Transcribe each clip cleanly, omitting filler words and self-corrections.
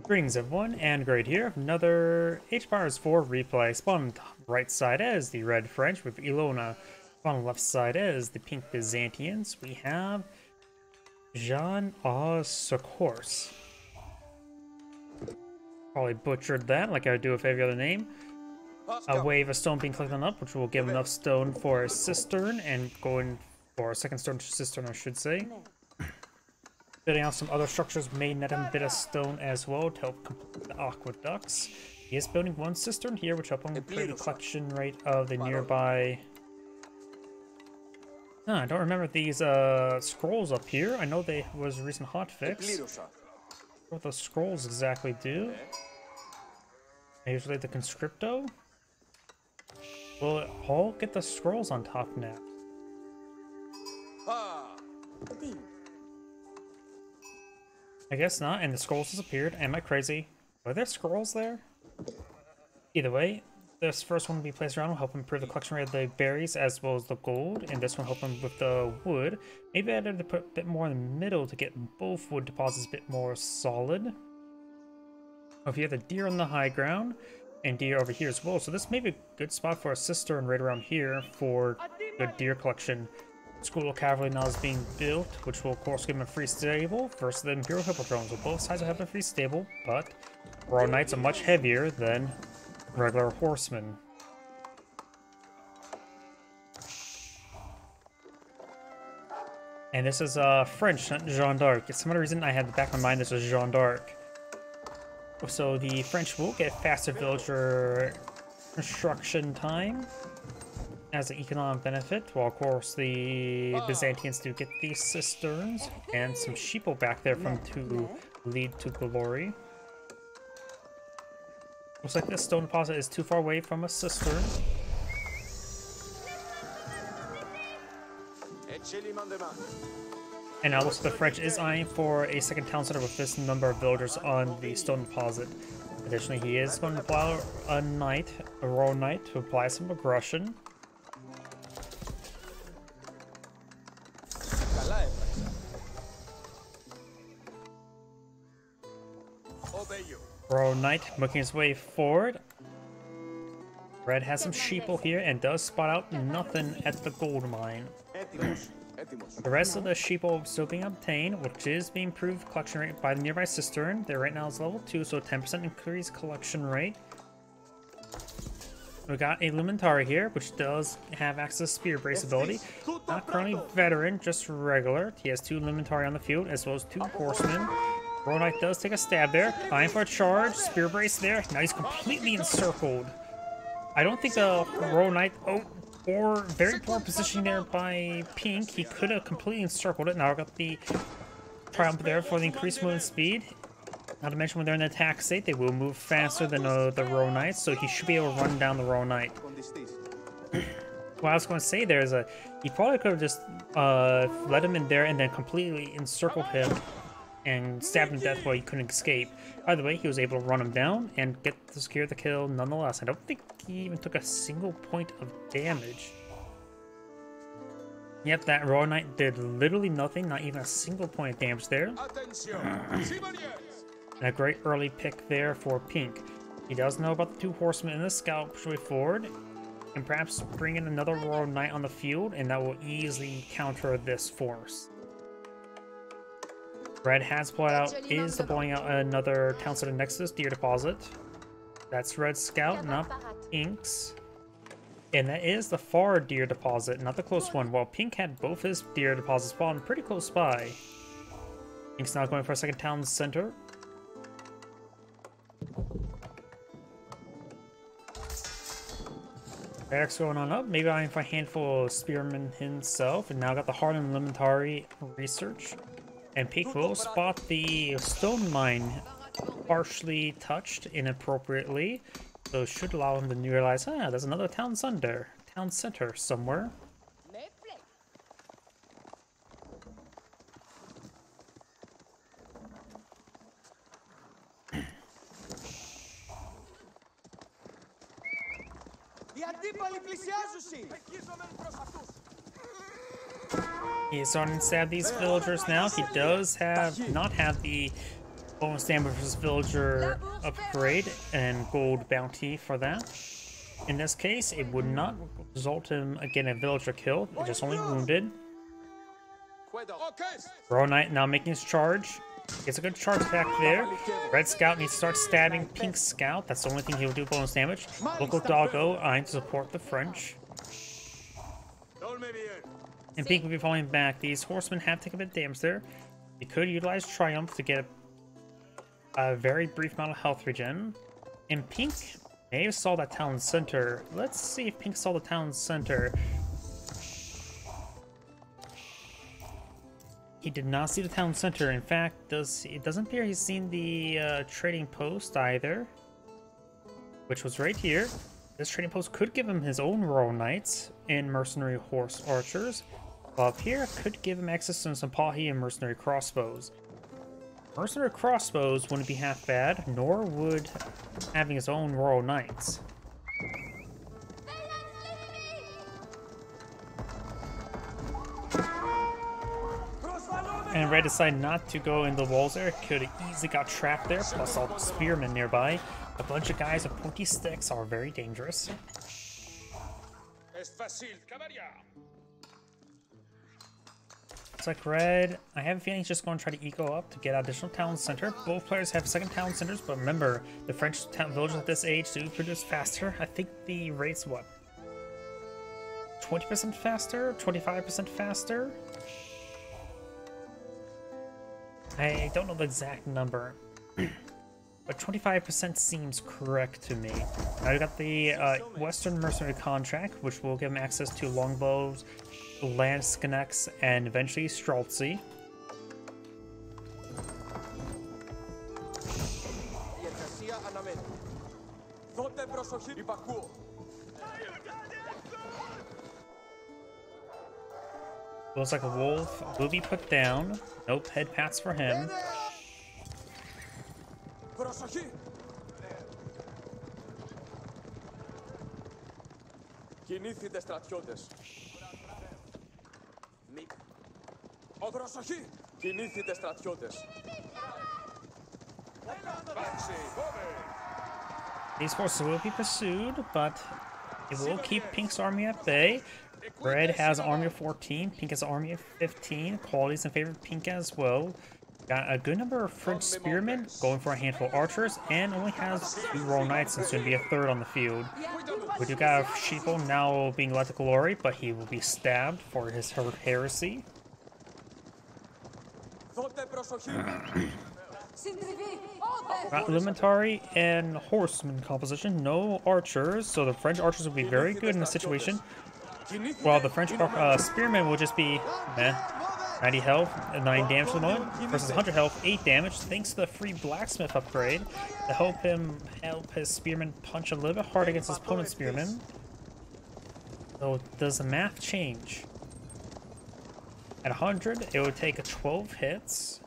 Greetings everyone, and Great here. Another H-Bars 4 replay. Spawn on the right side as the red French with Elyona. Spawn on the left side as the pink Byzantines. We have Jeanne Scours. Probably butchered that like I would do with every other name. A wave of stone being collected up, which will give enough stone for a cistern, and going for a second stone cistern, I should say. Building out some other structures may net him a bit of stone as well to help complete the aqueducts. He is building one cistern here, which helps him improve the collection rate of the nearby... I don't remember these scrolls up here. I know they was a recent hotfix. What those scrolls exactly do? Usually the conscripto? Will it all get the scrolls on top now? I guess not, and the scrolls disappeared. Am I crazy? Were there scrolls there? Either way, this first one will be placed around will help improve the collection rate of the berries as well as the gold, and this one will help him with the wood. Maybe I had to put a bit more in the middle to get both wood deposits a bit more solid. If you have the deer on the high ground, and deer over here as well, so this may be a good spot for a cistern right around here for the deer collection. School of Cavalry now is being built, which will of course give him a free stable versus the Imperial Hippodrome. So both sides will have a free stable, but Royal Knights are much heavier than regular horsemen. And this is French, not Jeanne d'Arc. For some other reason I had in the back of my mind this was Jeanne d'Arc. So the French will get faster villager construction time as an economic benefit, while of course the Byzantines do get these cisterns and some sheeple back there from to lead to glory. Looks like this stone deposit is too far away from a cistern. And now looks like the French is eyeing for a second town center with this number of villagers on the stone deposit. Additionally, he is going to apply a royal knight, to apply some aggression. Royal Knight making his way forward. Red has some sheeple here and does spot out nothing at the gold mine. The rest of the sheeple still being obtained, which is being improved collection rate by the nearby cistern. There right now is level 2, so 10% increased collection rate. We got a Lumentari here, which does have access to Spear Brace ability. Not currently veteran, just regular. He has 2 Lumentari on the field, as well as 2 horsemen. Royal Knight does take a stab there. Eyeing for a charge. Spear Brace there. Now he's completely encircled. I don't think the Royal Knight... Oh, or very poor positioning there by Pink. He could have completely encircled it. Now I got the triumph there for the increased movement speed. Not to mention when they're in attack state, they will move faster than the Royal Knight, so he should be able to run down the Royal Knight. What I was going to say there is he probably could have just let him in there and then completely encircled him and stabbed him to death while he couldn't escape. Either way, he was able to run him down and secure the kill nonetheless. I don't think he even took a single point of damage. Yep, that Royal Knight did literally nothing, not even a single point of damage there. And a great early pick there for Pink. He does know about the 2 horsemen in the scout push way forward, and perhaps bring in another Royal Knight on the field, and that will easily counter this force. Red has blowed out, is blowing out another town center next to this deer deposit. That's Red Scout, not Pink's. And that is the far deer deposit, not the close one. While Pink had both his deer deposits spawned pretty close by. Pink's now going for a second town center. Eric's going on up, maybe eyeing for a handful of spearmen himself, and now got the Hardened Limentari research. And Pink will spot the stone mine partially touched inappropriately, so should allow him to realize, there's another town center somewhere. He's starting to stab these villagers now. He does not have the Bonus damage versus villager upgrade and gold bounty for that. In this case, it would not result in, again, a villager kill, just only wounded. Royal Knight now making his charge. Gets a good charge attack there. Red Scout needs to start stabbing Pink Scout. That's the only thing he'll do bonus damage. Local Doggo eyeing to support the French. And Pink will be falling back. These horsemen have taken a bit of damage there. He could utilize Triumph to get a very brief amount of health regen. And Pink may have saw that town center. Let's see if Pink saw the town center. He did not see the town center. In fact, it doesn't appear he's seen the trading post either, which was right here. This trading post could give him his own Royal Knights and mercenary horse archers, while up here could give him access to some Pahi and mercenary crossbows. Mercenary crossbows wouldn't be half bad, nor would having his own Royal Knights. And Red decided not to go in the walls there. Could have easily got trapped there, plus all the spearmen nearby. A bunch of guys with pointy sticks are very dangerous. Looks like Red, I have a feeling he's just going to try to eco up to get additional town center. Both players have second town centers, but remember, the French town villages at this age do produce faster. I think the rate's what? 20% faster? 25% faster? I don't know the exact number, but 25% seems correct to me. Now we got the Western Mercenary contract, which will give him access to longbows, lanzknechts, and eventually Streltsy. Looks like a wolf will be put down. Nope, head pats for him. These forces will be pursued, but it will keep Pink's army at bay. Red has an army of 14, Pink has an army of 15. Qualities in favor of Pink as well. Got a good number of French spearmen, going for a handful of archers, and only has 2 Royal Knights and soon be a third on the field. We do got a Sheeple now being led to glory, but he will be stabbed for his heresy. Got Lumentari and Horseman composition, no archers, so the French archers will be very good in this situation. While the French spearmen will just be 90 health, 9 damage for the moment, versus 100 health, 8 damage, thanks to the free blacksmith upgrade to help his spearmen punch a little bit hard against his opponent's spearmen. So does the math change? At 100, it would take 12 hits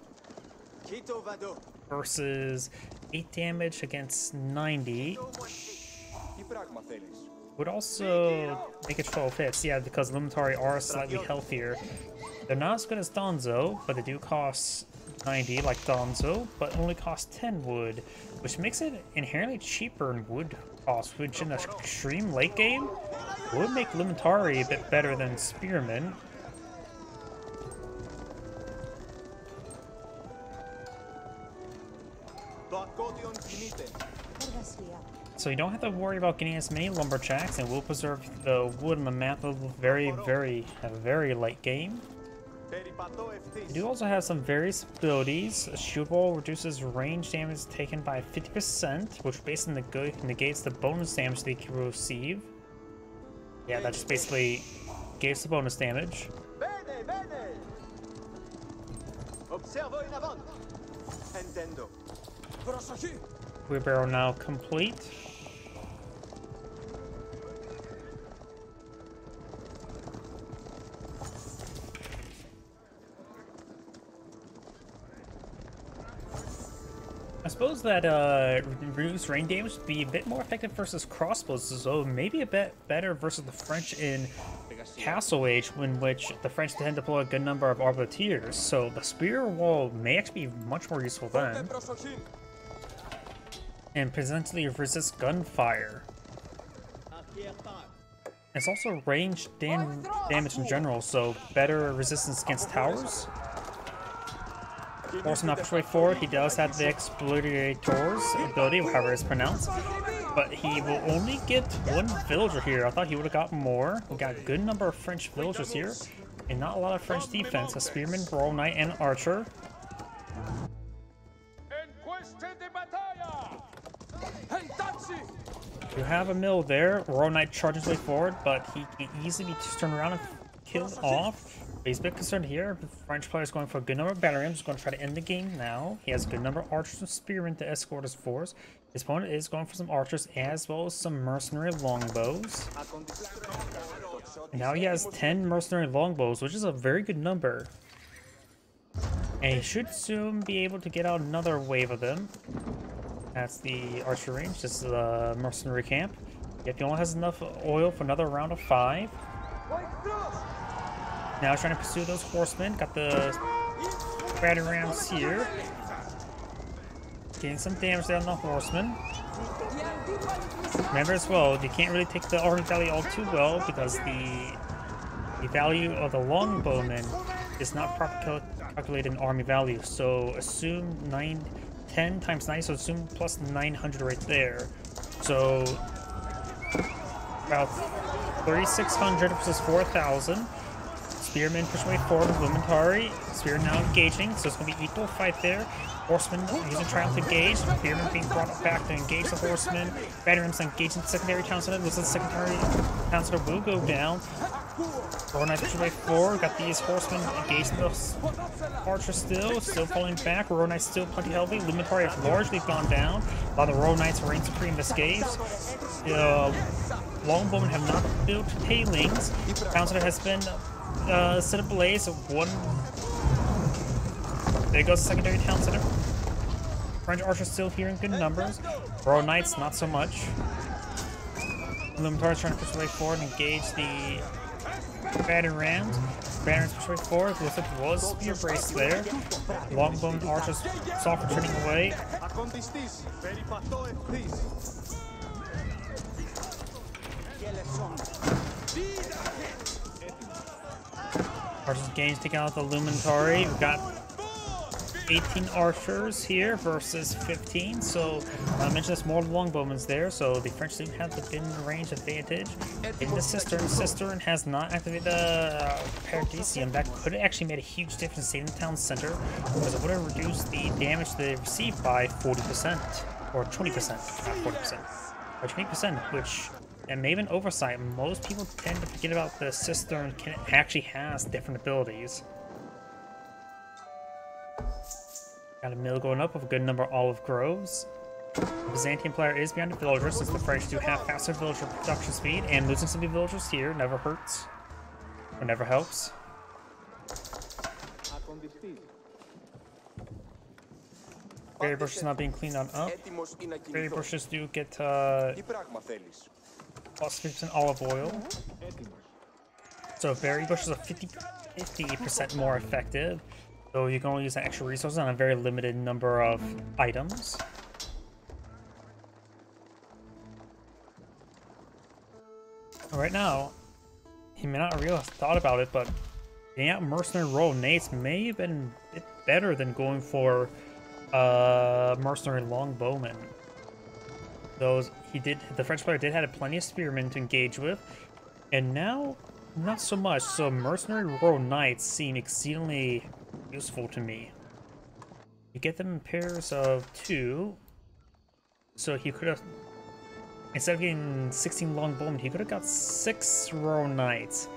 versus 8 damage against 90. Would also make it 12 hits, yeah, because Lumentari are slightly healthier. They're not as good as Donzo, but they do cost 90 like Donzo, but only cost 10 wood, which makes it inherently cheaper in wood cost, which in the extreme late game would make Lumentari a bit better than Spearmen. So you don't have to worry about getting as many lumberjacks, and will preserve the wood on the map of a very late game. You do also have some various abilities. A shield wall reduces range damage taken by 50%, which basically negates the bonus damage they can receive. Yeah, that just basically gives the bonus damage. Wheelbarrow now complete. I suppose that reduced rain damage would be a bit more effective versus crossbows, so maybe a bit better versus the French in Castle Age, in which the French tend to deploy a good number of arbaletiers, so the spear wall may actually be much more useful then. And potentially resist gunfire. It's also range damage in general, so better resistance against towers. Forcing not push way forward, he does have the Explorator's ability, however it's pronounced. But he will only get one villager here. I thought he would have got more. We got a good number of French villagers here. And not a lot of French defense. A spearman, royal knight, and archer. You have a mill there. Royal knight charges way forward, but he can easily be turned around and killed off. But he's a bit concerned here. The French player is going for a good number of battery rams. He's going to try to end the game now. He has a good number of archers and spearmen to escort his force. His opponent is going for some archers as well as some mercenary longbows. And now he has 10 mercenary longbows, which is a very good number. And he should soon be able to get out another wave of them. That's the archer range. This is the mercenary camp. If he only has enough oil for another round of 5. Now he's trying to pursue those horsemen. Got the battery rams here. Getting some damage there on the horsemen. Remember as well, you can't really take the army value all too well because the value of the longbowmen is not properly calculated in army value. So assume 10 times 9, so assume plus 900 right there. So about 3,600 versus 4,000. Spearmen push way forward with Lumentari. Spear now engaging, so it's going to be equal fight there. Horsemen using Triumph to engage. Spearmen being brought back to engage the horsemen. Battery rams engaging the secondary town center. This is the secondary town center will go down. Royal knights push way forward. Got these horsemen engaging the archers still falling back. Royal knights still plenty healthy. Lumentari has largely gone down. While the Royal knights reign supreme escapes. Longbowmen have not built tailings. Town center has been set ablaze. There goes the secondary town center. French archers still here in good numbers. Royal knights not so much. Lumentari is trying to push way forward and engage the battery rams. Battery rams push way forward. Looks like it was spear brace there. Longbowmen archers soft turning away. Archers engaged, taking out the Lumentari. We've got 18 archers here versus 15, so I mentioned there's more longbowmen there, so the French team have the good range advantage. In the Cistern has not activated the Paradisium. That could have actually made a huge difference in the town center, because it would have reduced the damage they received by 40%, or 20%, not 40%, or 20%, which, and maybe an oversight. Most people tend to forget about the Cistern actually has different abilities. Got a mill going up with a good number of olive groves. The Byzantine player is behind the villagers since the French do have faster villager production speed, and losing some villagers here never hurts. Or never helps. Berry bushes not being cleaned on up. Berry bushes do get plus 50% olive oil. So berry bushes are 50% more effective. So you can only use that extra resources on a very limited number of items. Right now, he may not have realized, thought about it, but getting out mercenary royal knights may have been a bit better than going for mercenary longbowmen. The French player did have plenty of spearmen to engage with, and now not so much. So mercenary royal knights seem exceedingly useful to me. You get them in pairs of 2, so he could have, instead of getting 16 longbowmen, he could have got 6 royal knights.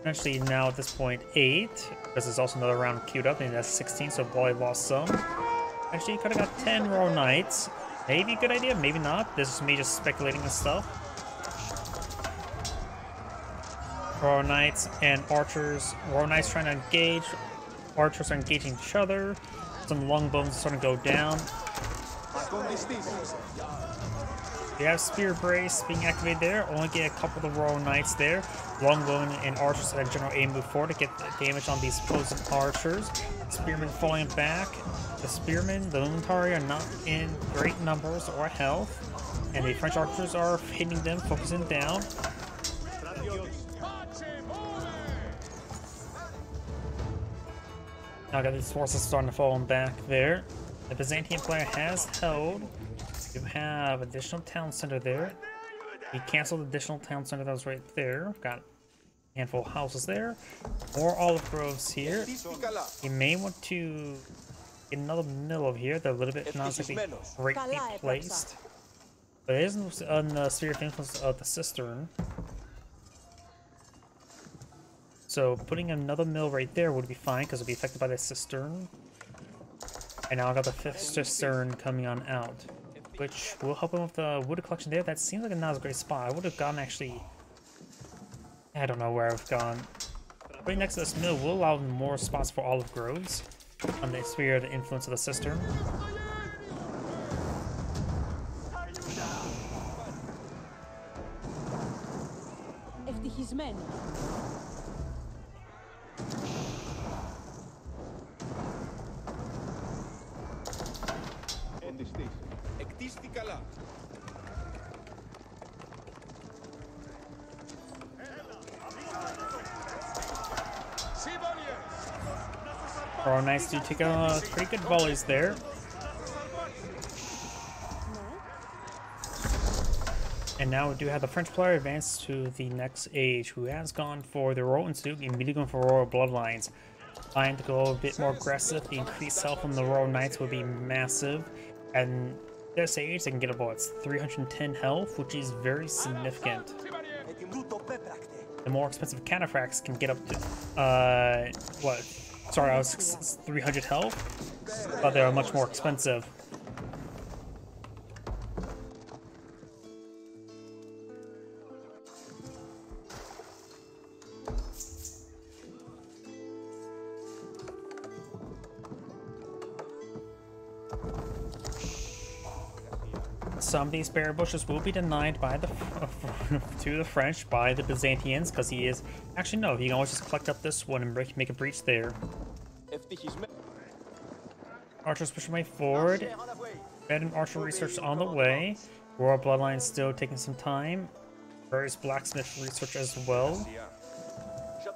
Actually, now at this point 8, because there's also another round queued up, and that's 16, so Wally lost some. Actually, he could have got 10 royal knights. Maybe a good idea, maybe not. This is me just speculating and stuff. Royal knights and archers. Royal knights trying to engage. Archers are engaging each other. Some longbowmen starting to go down. We have Spear Brace being activated there. Only get a couple of the Royal Knights there. Longbowmen and Archers at a general aim move forward to get the damage on these opposing Archers. Spearmen falling back. The Spearmen, the Luminari are not in great numbers or health. And the French Archers are hitting them, focusing down. Now got these forces starting to fall back there. The Byzantine player has held. You have additional town center there. He canceled the additional town center that was right there. Got a handful of houses there. More olive groves here. You may want to get another mill over here. They're a little bit not exactly greatly placed. But it is on the sphere of influence of the cistern. So putting another mill right there would be fine because it'll be affected by the cistern. And now I got the 5th cistern coming on out, which will help him with the wood collection there. That seems like a not a great spot. I would have gone actually. I don't know where I've gone. Right next to this mill will allow more spots for olive groves on the sphere of the influence of the cistern. Oh, nice to take pretty good volleys there. And now we do have the French player advance to the next age, who has gone for the Royal Institute, immediately going for Royal Bloodlines. Trying to go a bit more aggressive. The increased health from the Royal Knights would be massive. And this age, they can get about 310 health, which is very significant. The more expensive cataphracts can get up to, what? Sorry, I was 300 health, but they're much more expensive. Some of these berry bushes will be denied by the to the French by the Byzantines because he is actually no. You can always just collect up this one and make a breach there. Archers pushing way forward. Bed and archer research on the way. Royal Bloodline still taking some time. Various blacksmith research as well.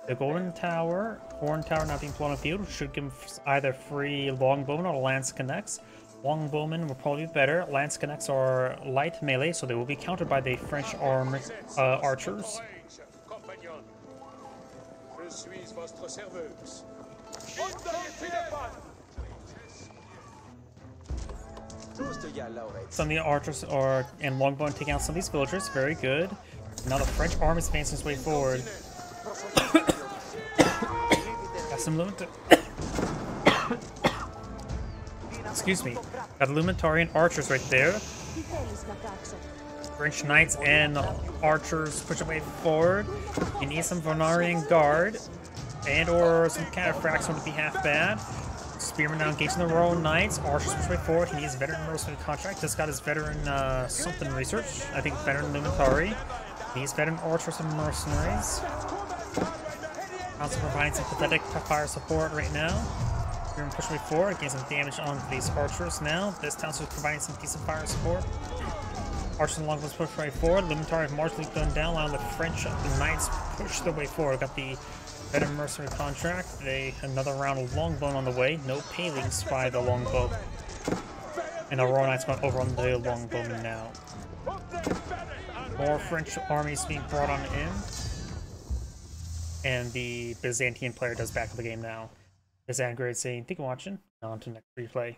The Golden Tower, Horn Tower not being blown on field should give him either free longbowmen or lance connects. Longbowmen will probably be better. Lance connects are light melee, so they will be countered by the French armed archers. Some of the archers and longbowmen taking out some of these villagers. Very good. Now the French army is advancing its way forward. Got some limit. Excuse me. Got Lumentarian archers right there. French knights and archers push away forward. You need some Venarian guard and or some cataphracts would be half bad. Spearman now engaging the Royal Knights. Archers push way forward. He needs veteran mercenary contract. Just got his veteran something research. I think veteran Lumentari. He needs veteran archers and mercenaries. Also providing some pathetic fire support right now. We're going to push way forward, getting some damage on these archers now. This town's just providing some decent fire support. Archers and longbows push way forward. Lumentari have marginally gone down, allowing the French Knights push their way forward. Got the veteran mercenary contract. Another round of longbone on the way. No palings by the longbow. And the Royal Knights going over on the longbowmen now. More French armies being brought on in. And the Byzantine player does back up the game now. This is Grade saying, thank you for watching. On to the next replay.